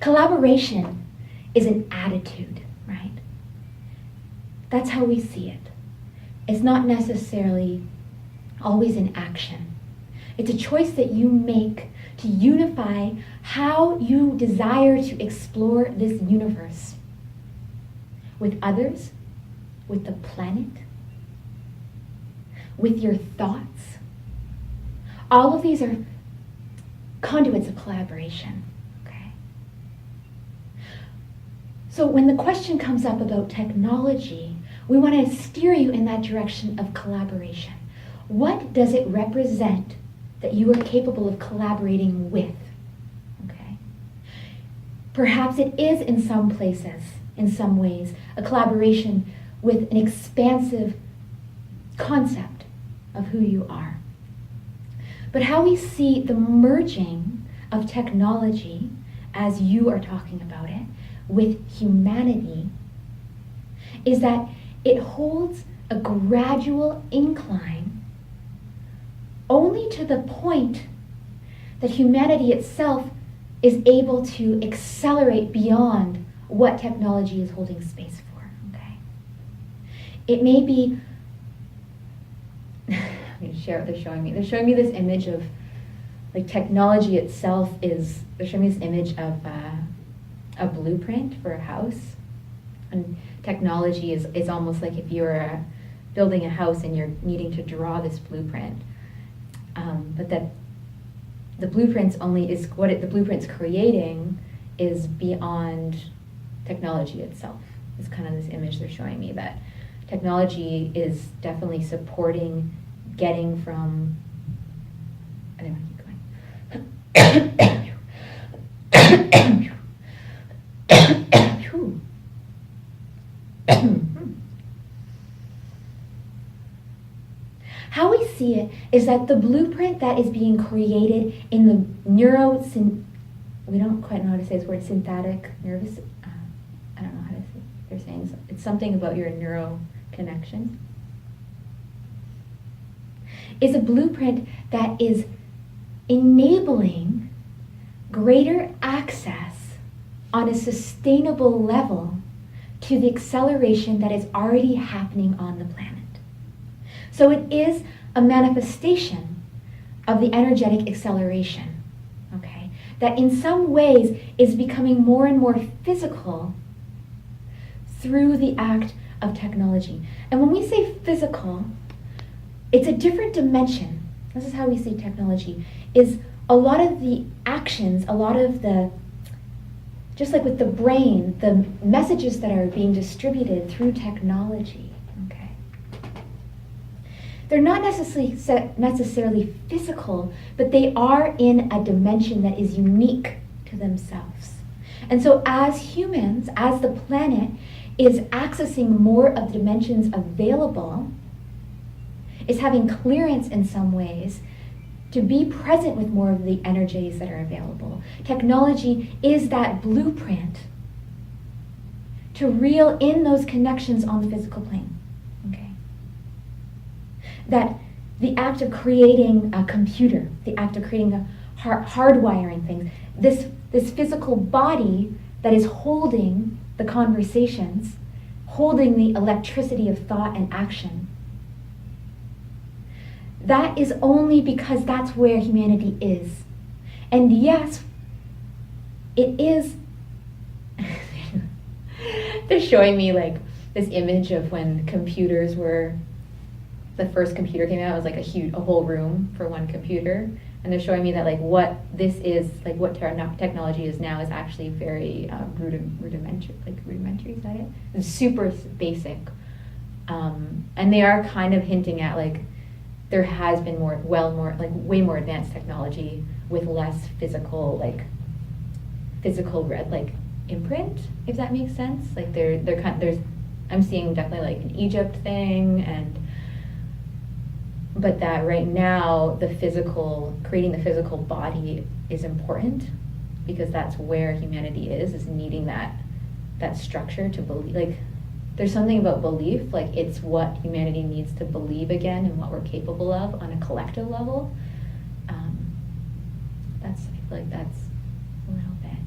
Collaboration is an attitude, right? That's how we see it. It's not necessarily always an action. It's a choice that you make to unify how you desire to explore this universe with others, with the planet, with your thoughts. All of these are conduits of collaboration, okay? So when the question comes up about technology, we want to steer you in that direction of collaboration. What does it represent that you are capable of collaborating with? Okay. Perhaps it is in some places, in some ways, a collaboration with an expansive concept of who you are. But how we see the merging of technology, as you are talking about it, with humanity, is that it holds a gradual incline only to the point that humanity itself is able to accelerate beyond what technology is holding space for, okay? It may be, I'm going to share what they're showing me. They're showing me this image of, like, technology itself is, they're showing me this image of a blueprint for a house. And technology is almost like if you're building a house and you're needing to draw this blueprint. But that the blueprint's only is what the blueprint's creating is beyond technology itself. It's kind of this image they're showing me, that technology is definitely supporting getting from, I don't want to keep going. How we see it is that the blueprint that is being created in the we don't quite know how to say this word, synthetic nervous, I don't know how to say, they're saying it's something about your neuro connection, is a blueprint that is enabling greater access on a sustainable level to the acceleration that is already happening on the planet. So it is a manifestation of the energetic acceleration, okay, that in some ways is becoming more and more physical through the act of technology. And when we say physical, it's a different dimension. This is how we see technology, is a lot of the actions, a lot of the, just like with the brain, the messages that are being distributed through technology, okay, they're not necessarily physical, but they are in a dimension that is unique to themselves. And so as humans, as the planet is accessing more of the dimensions available, is having clearance in some ways to be present with more of the energies that are available. Technology is that blueprint to reel in those connections on the physical plane. Okay. That the act of creating a computer, the act of creating a hardwiring things, this physical body that is holding the conversations, holding the electricity of thought and action, that is only because that's where humanity is. And yes, it is. They're showing me like this image of when computers were, the first computer came out, it was like a whole room for one computer. And they're showing me that like what this is, like what technology is now is actually very rudimentary, is that it? It's super basic. And they are kind of hinting at like, there has been way more advanced technology with less physical imprint, if that makes sense. Like I'm seeing definitely like an Egypt thing, but that right now creating the physical body is important because that's where humanity is needing that structure to believe. Like, there's something about belief, like it's what humanity needs to believe again and what we're capable of on a collective level. I feel like that's a little bit.